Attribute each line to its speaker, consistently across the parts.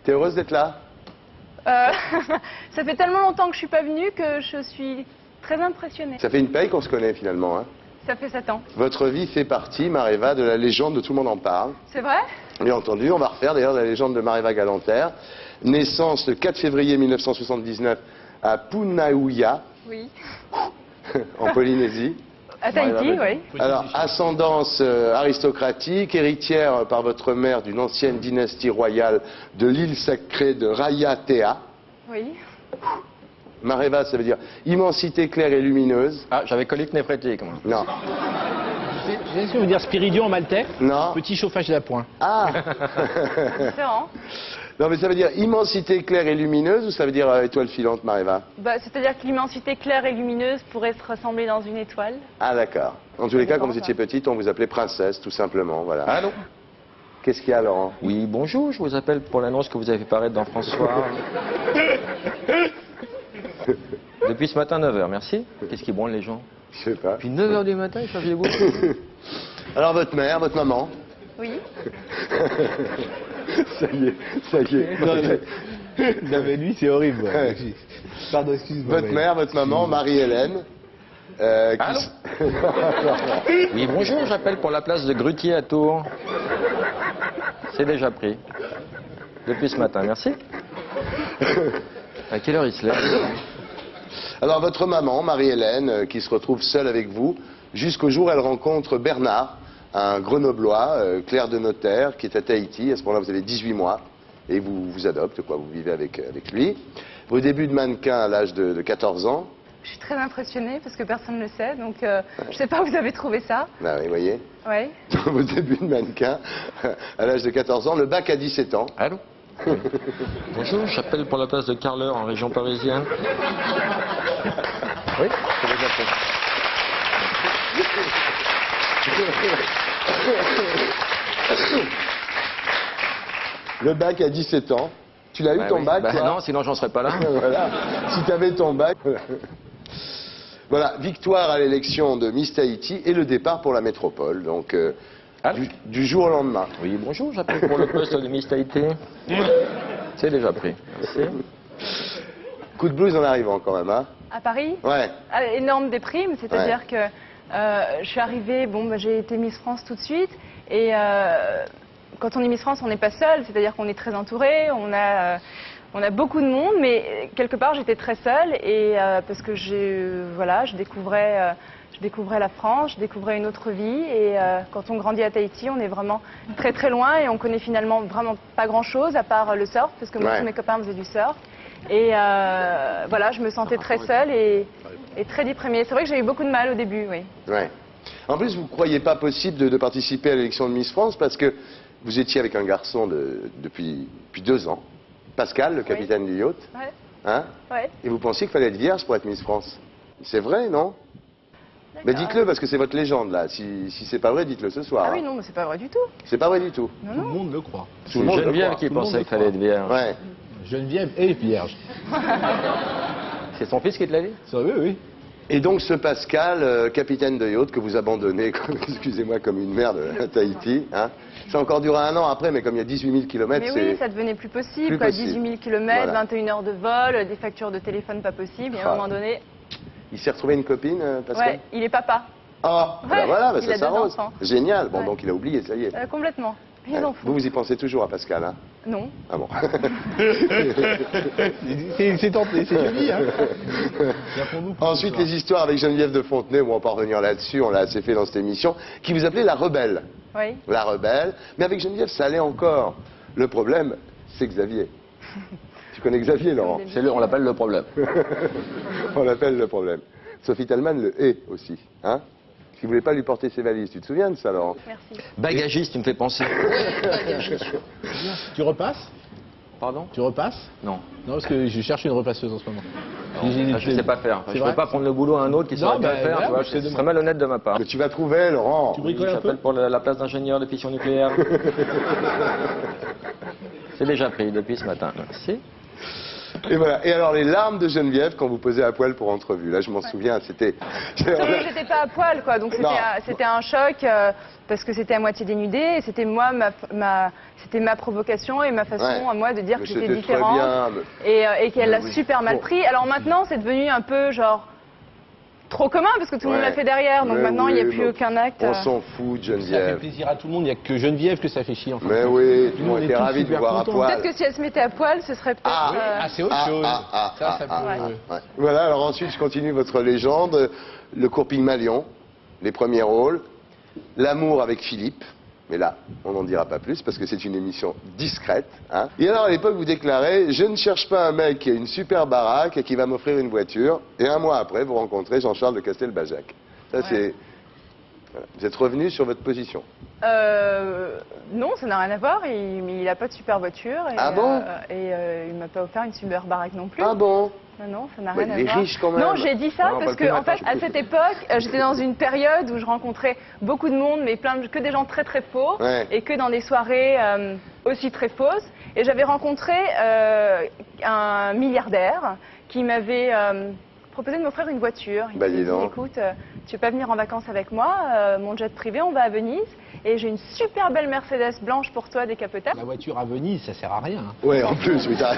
Speaker 1: T'es heureuse d'être là?
Speaker 2: Ça fait tellement longtemps que je suis pas venue que je suis très impressionnée.
Speaker 1: Ça fait une paye qu'on se connaît finalement. Hein.
Speaker 2: Ça fait 7 ans.
Speaker 1: Votre vie fait partie, Mareva, de la légende de Tout le monde en parle.
Speaker 2: C'est vrai?
Speaker 1: Bien entendu, on va refaire d'ailleurs la légende de Mareva Galanter. Naissance le 4 février 1979 à Punaouia,
Speaker 2: Oui.
Speaker 1: en Polynésie.
Speaker 2: À Tahiti, oui.
Speaker 1: Alors, ascendance aristocratique, héritière par votre mère d'une ancienne dynastie royale de l'île sacrée de Raiatea.
Speaker 2: Oui.
Speaker 1: Mareva, ça veut dire immensité claire et lumineuse.
Speaker 3: Ah, j'avais colique néphrétique, moi.
Speaker 1: Non.
Speaker 4: Est-ce que ça veut dire spiridion en maltais?
Speaker 1: Non.
Speaker 4: Petit chauffage d'appoint.
Speaker 1: Ah
Speaker 2: Différent.
Speaker 1: Non, mais ça veut dire immensité claire et lumineuse ou ça veut dire étoile filante, Mareva?
Speaker 2: Bah, c'est-à-dire que l'immensité claire et lumineuse pourrait se rassembler dans une étoile.
Speaker 1: Ah, d'accord. En tous les cas,
Speaker 2: dépend,
Speaker 1: quand vous étiez petite, on vous appelait princesse, tout simplement, voilà.
Speaker 3: Allô?
Speaker 1: Qu'est-ce qu'il y a, Laurent?
Speaker 3: Oui, bonjour, je vous appelle pour l'annonce que vous avez fait paraître dans François. Depuis ce matin, 9h, merci. Qu'est-ce qui branle les gens?
Speaker 1: Je sais pas.
Speaker 3: Depuis 9h du matin, ils cherchent des boules.
Speaker 1: Alors, votre mère, votre maman?
Speaker 2: Oui.
Speaker 1: Ça y est, ça y est.
Speaker 4: Non, mais lui, c'est horrible.
Speaker 1: Ouais.
Speaker 4: Pardon, excuse-moi.
Speaker 1: Votre
Speaker 4: mais-
Speaker 1: mère, votre maman, Marie-Hélène.
Speaker 3: Allô? Oui, bonjour, j'appelle pour la place de Grutier à Tours. C'est déjà pris. Depuis ce matin, merci. À quelle heure il se lève?
Speaker 1: Alors, votre maman, Marie-Hélène, qui se retrouve seule avec vous, jusqu'au jour où elle rencontre Bernard, un grenoblois, clerc de notaire, qui est à Tahiti. À ce moment-là, vous avez 18 mois. Et vous vous adopte, quoi. Vous vivez avec lui. Vos débuts de mannequin à l'âge de 14 ans.
Speaker 2: Je suis très impressionnée parce que personne ne le sait, donc je sais pas où vous avez trouvé ça.
Speaker 1: Bah oui, vous voyez.
Speaker 2: Oui.
Speaker 1: Vos débuts de mannequin à l'âge de 14 ans. Le bac à 17 ans.
Speaker 3: Allô? Oui. Bonjour, j'appelle pour la place de Carleur en région parisienne. Oui, c'est déjà fait.
Speaker 1: Le bac à 17 ans. Tu l'as eu
Speaker 3: Bah
Speaker 1: ton
Speaker 3: oui.
Speaker 1: bac,
Speaker 3: Bah
Speaker 1: toi
Speaker 3: non, sinon j'en serais pas là.
Speaker 1: Voilà. Si tu avais ton bac. Voilà, victoire à l'élection de Miss Tahiti et le départ pour la métropole. Donc,
Speaker 3: Allô?
Speaker 1: du jour au lendemain.
Speaker 3: Oui, bonjour, j'appelle pour le poste de Miss Tahiti. C'est déjà pris. Merci.
Speaker 1: Coup de blues en arrivant quand même, hein?
Speaker 2: À Paris?
Speaker 1: Ouais.
Speaker 2: Ah, énorme déprime, c'est-à-dire que je suis arrivée, bon, bah, j'ai été Miss France tout de suite, et quand on est Miss France, on n'est pas seul, c'est-à-dire qu'on est très entouré, on a beaucoup de monde, mais quelque part j'étais très seule, et parce que voilà, je découvrais la France, je découvrais une autre vie, et quand on grandit à Tahiti, on est vraiment très très loin, et on connaît finalement vraiment pas grand-chose, à part le surf, parce que moi,
Speaker 1: Ouais.
Speaker 2: tous mes copains faisaient du surf. Et voilà, je me sentais très seule et très déprimée. C'est vrai que j'ai eu beaucoup de mal au début, oui.
Speaker 1: Ouais. En plus, vous ne croyez pas possible de participer à l'élection de Miss France parce que vous étiez avec un garçon depuis 2 ans, Pascal, le capitaine du yacht,
Speaker 2: Ouais,
Speaker 1: hein?
Speaker 2: ouais.
Speaker 1: Et vous pensiez qu'il fallait être vierge pour être Miss France. C'est vrai, non? Mais dites-le parce que c'est votre légende là. Si c'est pas vrai, dites-le ce soir.
Speaker 2: Ah oui,
Speaker 1: hein.
Speaker 2: non, mais c'est pas vrai du tout.
Speaker 1: C'est pas vrai du tout.
Speaker 2: Non,
Speaker 4: Tout le
Speaker 2: non.
Speaker 4: monde le croit.
Speaker 1: Tout le monde le
Speaker 3: Geneviève
Speaker 1: croit.
Speaker 3: qui
Speaker 4: Tout le monde
Speaker 3: pensait
Speaker 4: le
Speaker 3: qu'il fallait être vierge.
Speaker 1: Ouais.
Speaker 4: Geneviève et vierge.
Speaker 3: C'est son fils qui te l'a dit?
Speaker 4: Ça, oui, oui.
Speaker 1: Et donc ce Pascal, capitaine de yacht que vous abandonnez, excusez-moi, comme une merde à Tahiti, hein, ça a encore duré 1 an après, mais comme il y a 18 000 km,
Speaker 2: Mais
Speaker 1: c'est...
Speaker 2: oui, ça devenait plus possible,
Speaker 1: plus
Speaker 2: quoi.
Speaker 1: possible.
Speaker 2: 18 000 km,
Speaker 1: Voilà.
Speaker 2: 21 heures de vol, des factures de téléphone pas possible, et à
Speaker 1: Ah.
Speaker 2: un moment donné,
Speaker 1: Il s'est retrouvé une copine, Pascal?
Speaker 2: ouais, il est papa.
Speaker 1: Ah,
Speaker 2: Ouais,
Speaker 1: ben voilà, ben
Speaker 2: il
Speaker 1: ça
Speaker 2: a 2
Speaker 1: s'arrose.
Speaker 2: enfants.
Speaker 1: Génial. Bon,
Speaker 2: Ouais.
Speaker 1: donc il a oublié, ça y est.
Speaker 2: Complètement. Il
Speaker 1: Ouais.
Speaker 2: s'en fout.
Speaker 1: Vous y pensez toujours à Pascal, hein?
Speaker 2: Non.
Speaker 1: Ah bon.
Speaker 4: C'est tenté, c'est joli, hein. Bien pour nous, pour
Speaker 1: Ensuite,
Speaker 4: ce soir.
Speaker 1: les histoires avec Geneviève de Fontenay, on va pas revenir là-dessus, on l'a assez fait dans cette émission, qui vous appelait la rebelle.
Speaker 2: Oui.
Speaker 1: La rebelle. Mais avec Geneviève, ça allait encore. Le problème, c'est Xavier. Tu connais Xavier, Laurent?
Speaker 3: On l'appelle le problème.
Speaker 1: On l'appelle le problème. Sophie Talman le hait aussi, hein? Qui voulait pas lui porter ses valises. Tu te souviens de ça, Laurent?
Speaker 2: Merci.
Speaker 3: Bagagiste, tu me fais penser.
Speaker 4: Tu repasses?
Speaker 3: Pardon?
Speaker 4: Tu repasses?
Speaker 3: Non.
Speaker 4: Non, parce que je cherche une repasseuse en ce moment.
Speaker 3: Je ne sais pas faire.
Speaker 4: C'est
Speaker 3: Je ne
Speaker 4: vrai
Speaker 3: peux pas prendre le boulot à un autre qui
Speaker 4: Non,
Speaker 3: saurait bien
Speaker 4: bah,
Speaker 3: le faire.
Speaker 4: voilà,
Speaker 3: Tu vois,
Speaker 4: je te
Speaker 3: ce
Speaker 4: demande.
Speaker 3: serait malhonnête de ma part.
Speaker 1: Mais tu vas trouver, Laurent.
Speaker 4: Tu bricoles un peu?
Speaker 3: J'appelle pour la place d'ingénieur de fission nucléaire. C'est déjà pris depuis ce matin. Merci.
Speaker 1: Et voilà. Et alors les larmes de Geneviève quand vous posez à poil pour entrevue. Là, je m'en souviens, c'était.
Speaker 2: J'étais pas à poil, quoi. Donc c'était un choc parce que c'était à moitié dénudé. Et c'était moi, c'était ma provocation et ma façon à moi de dire que j'étais différente. Et qu'elle l'a super mal pris. Alors maintenant, c'est devenu un peu genre trop commun parce que tout le monde l'a fait derrière. Donc maintenant, il n'y a plus aucun acte.
Speaker 1: On s'en fout de Geneviève.
Speaker 4: Ça fait plaisir à tout le monde. Il n'y a que Geneviève que ça fait chier. En fait.
Speaker 1: Mais oui, tout le monde était ravi de vous voir à poil.
Speaker 2: Peut-être que si elle se mettait à poil, ce serait peut-être.
Speaker 4: C'est autre chose. Ça peut...
Speaker 1: Voilà, alors ensuite, je continue votre légende. Le cours Pygmalion, les premiers rôles. L'amour avec Philippe. Mais là, on n'en dira pas plus parce que c'est une émission discrète. Hein. Et alors, à l'époque, vous déclarez « Je ne cherche pas un mec qui a une super baraque et qui va m'offrir une voiture. » Et un mois après, vous rencontrez Jean-Charles de Castelbajac. Ça, c'est... Voilà. Vous êtes revenu sur votre position.
Speaker 2: Non, ça n'a rien à voir. Il n'a pas de super voiture. Et,
Speaker 1: bon
Speaker 2: il m'a pas offert une super baraque non plus.
Speaker 1: Ah bon?
Speaker 2: Non, ça n'a rien à voir.
Speaker 1: Il est riche quand même.
Speaker 2: Non, j'ai dit ça parce que, en fait, à cette époque, j'étais dans une période où je rencontrais beaucoup de monde, mais que des gens très très faux, et que dans des soirées aussi très fausses. Et j'avais rencontré un milliardaire qui m'avait proposé de m'offrir une voiture. Il m'a dit, écoute, tu veux pas venir en vacances avec moi, mon jet privé, on va à Venise, et j'ai une super belle Mercedes blanche pour toi décapotable.
Speaker 4: La voiture à Venise, ça sert à rien.
Speaker 1: Ouais, en plus, oui, bien.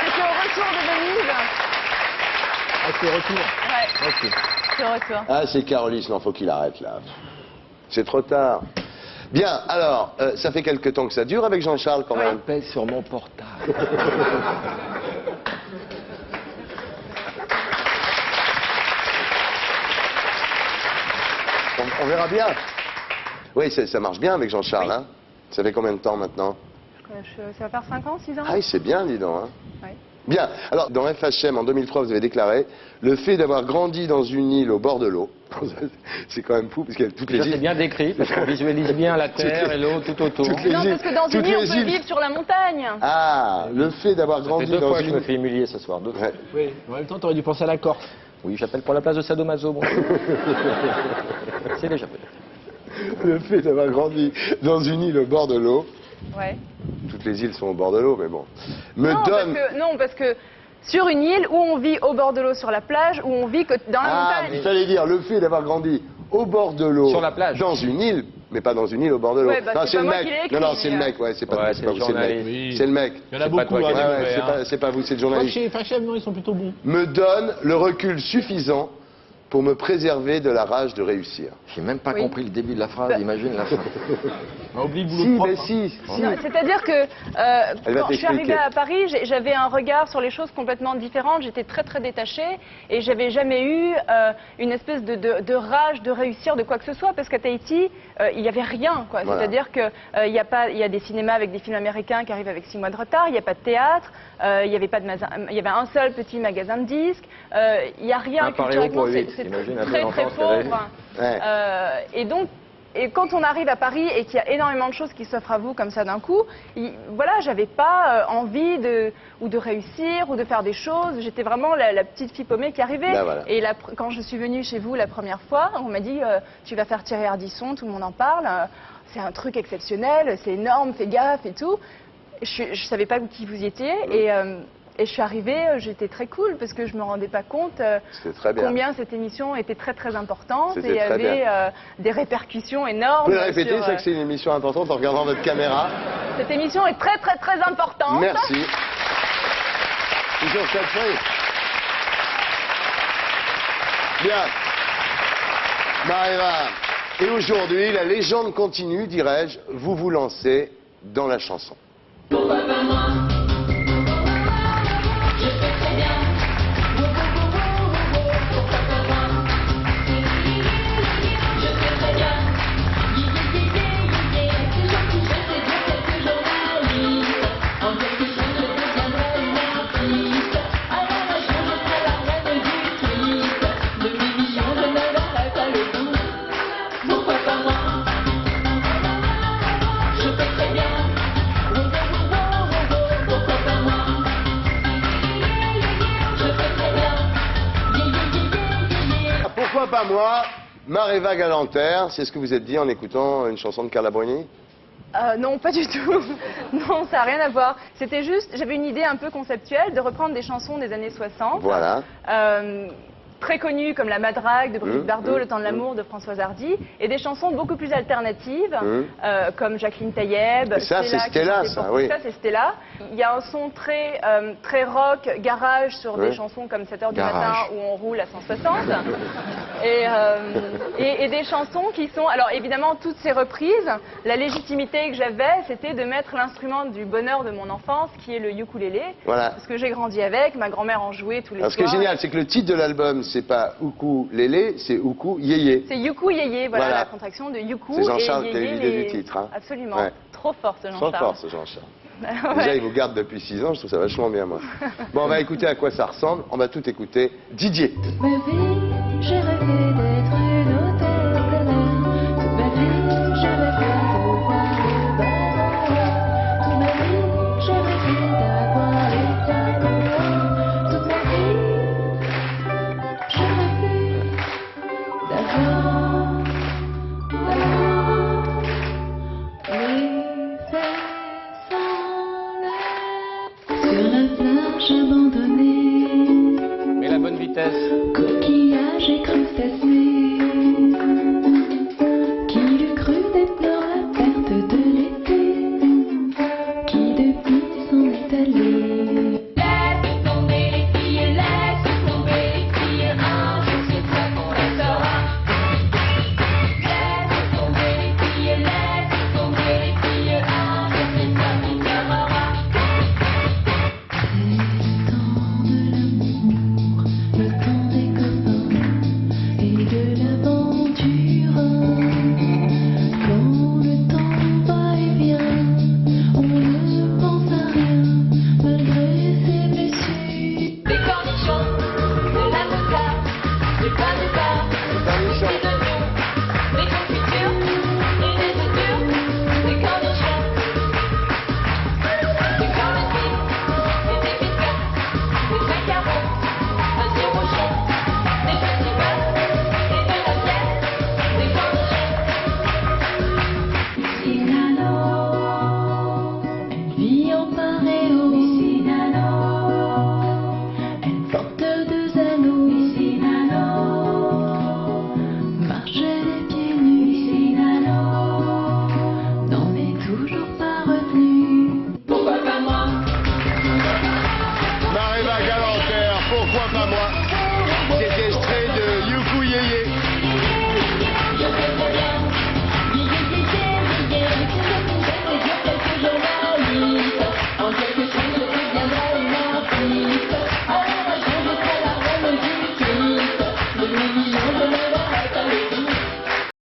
Speaker 2: C'était au retour de Venise.
Speaker 4: Ah, c'est au retour.
Speaker 2: Ouais.
Speaker 4: Ok.
Speaker 2: C'est au retour.
Speaker 1: Ah, c'est Carolis, non, faut qu'il arrête là. C'est trop tard. Bien, alors, ça fait quelque temps que ça dure avec Jean-Charles quand même.
Speaker 3: Pèse sur mon portable.
Speaker 1: On verra bien. Oui, ça marche bien avec Jean-Charles. Hein. Ça fait combien de temps maintenant?
Speaker 2: Ça va faire 5 ans, 6 ans.
Speaker 1: Ah, c'est bien, dis donc. Hein.
Speaker 2: Oui.
Speaker 1: Bien. Alors, dans FHM, en 2003, vous avez déclaré le fait d'avoir grandi dans une île au bord de l'eau. C'est quand même fou, parce qu'il y a toutes les îles.
Speaker 3: C'est bien décrit, parce qu'on visualise bien la terre et l'eau tout autour.
Speaker 2: Non, parce que dans une île, on peut vivre sur la montagne.
Speaker 1: Ah, le fait d'avoir grandi dans une île.
Speaker 3: 2 fois que je me fais humilier ce soir. 2 fois.
Speaker 4: Oui, en même temps, tu aurais dû penser à la Corse.
Speaker 3: Oui, j'appelle pour la place de Sadomaso. Bonjour. C'est déjà fait.
Speaker 1: Le fait d'avoir grandi dans une île au bord de l'eau.
Speaker 2: Ouais.
Speaker 1: Toutes les îles sont au bord de l'eau, mais bon.
Speaker 2: Non, parce que sur une île où on vit au bord de l'eau sur la plage, où on vit que dans la montagne.
Speaker 1: Il fallait dire le fait d'avoir grandi au bord de l'eau.
Speaker 3: Sur la plage.
Speaker 1: Dans une île, mais pas dans une île au bord de l'eau.
Speaker 2: Ouais, bah,
Speaker 1: non,
Speaker 2: c'est
Speaker 1: le
Speaker 2: pas moi
Speaker 1: mec.
Speaker 2: qui l'ai écrit,
Speaker 1: Non, c'est le mec, ouais, c'est pas vous, c'est le mec.
Speaker 4: Oui.
Speaker 1: C'est le mec.
Speaker 4: Il y en a
Speaker 3: C'est pas
Speaker 4: beaucoup.
Speaker 3: toi qui
Speaker 4: hein,
Speaker 3: l'as
Speaker 1: Ouais, c'est pas vous, c'est le journaliste.
Speaker 4: FHM, non, ils sont plutôt bons.
Speaker 1: Me donne le recul suffisant pour me préserver de la rage de réussir.
Speaker 3: J'ai même pas compris le début de la phrase, imagine la fin.
Speaker 4: On oublie le boulot propre.
Speaker 1: Si.
Speaker 2: C'est-à-dire que quand je suis arrivée à Paris, j'avais un regard sur les choses complètement différentes. J'étais très très détachée et j'avais jamais eu une espèce de rage de réussir de quoi que ce soit, parce qu'à Tahiti, il n'y avait rien, quoi.
Speaker 1: Voilà.
Speaker 2: C'est-à-dire que il y a des cinémas avec des films américains qui arrivent avec 6 mois de retard. Il n'y a pas de théâtre. Il y avait un seul petit magasin de disques. Il n'y a rien culturellement. C'est très très pauvre.
Speaker 1: Ouais.
Speaker 2: Et quand on arrive à Paris et qu'il y a énormément de choses qui s'offrent à vous comme ça d'un coup, voilà, j'avais pas envie de réussir ou de faire des choses. J'étais vraiment la petite fille paumée qui arrivait.
Speaker 1: Ben voilà.
Speaker 2: Et quand je suis venue chez vous la première fois, on m'a dit tu vas faire Thierry Ardisson, tout le monde en parle. C'est un truc exceptionnel, c'est énorme, fais gaffe et tout. Je savais pas qui vous étiez et je suis arrivée, j'étais très cool parce que je me rendais pas compte
Speaker 1: très bien.
Speaker 2: combien cette émission était très très importante et
Speaker 1: C'était très
Speaker 2: avait des répercussions énormes.
Speaker 1: Vous pouvez répéter, c'est que c'est une émission importante en regardant votre caméra.
Speaker 2: Cette émission est très très très importante.
Speaker 1: Merci. Toujours cette feuille. Bien. Maëva. Et aujourd'hui, la légende continue, dirais-je. Vous vous lancez dans la chanson.
Speaker 5: Pourquoi pas moi? Je fais très bien. Pourquoi pas moi? Je fais très bien. C'est gentil, je sais bien quelques journalistes. En quelque chose, je deviendrai une artiste. Alors un jour, je serai la reine du triste. De l'émission, je ne verrai pas le bout. Pourquoi pas moi? Je fais très bien. Pourquoi pas moi? Je fais très bien.
Speaker 1: Pourquoi pas moi? Maëva Galanter, c'est ce que vous êtes dit en écoutant une chanson de Carla Bruni?
Speaker 2: Non, pas du tout. Non, ça n'a rien à voir. C'était juste, j'avais une idée un peu conceptuelle de reprendre des chansons des années 60.
Speaker 1: Voilà.
Speaker 2: Très connues comme La Madrague de Brigitte Bardot, Le temps de l'amour de Françoise Hardy, et des chansons beaucoup plus alternatives, comme Jacqueline Taïeb.
Speaker 1: Et ça, c'est Stella, ça, oui.
Speaker 2: Ça, c'est Stella. Il y a un son très, très rock, garage, sur des chansons comme 7 heures du matin où on roule à 160. Et des chansons qui sont... Alors évidemment, toutes ces reprises, la légitimité que j'avais, c'était de mettre l'instrument du bonheur de mon enfance, qui est le ukulélé.
Speaker 1: Voilà.
Speaker 2: Parce que j'ai grandi avec, ma grand-mère en jouait tous les
Speaker 1: Alors,
Speaker 2: soirs.
Speaker 1: ce qui est génial, c'est que le titre de l'album, c'est pas ukulélé, c'est ukulélé.
Speaker 2: C'est Yuku Yéyé, voilà,
Speaker 1: Voilà.
Speaker 2: la contraction de Yuku.
Speaker 1: C'est Jean-Charles
Speaker 2: et
Speaker 1: qui a eu
Speaker 2: Yéyé,
Speaker 1: l'idée du titre, hein.
Speaker 2: Absolument.
Speaker 1: Ouais.
Speaker 2: Trop fort ce
Speaker 1: Trop
Speaker 2: Jean-Charles.
Speaker 1: fort, ce Jean-Charles.
Speaker 2: Ouais.
Speaker 1: Déjà, il vous garde depuis 6 ans, je trouve ça vachement bien, moi. Bon, on va écouter à quoi ça ressemble. On va tout écouter. Didier.
Speaker 5: Ma vie, j'ai rêvé d'être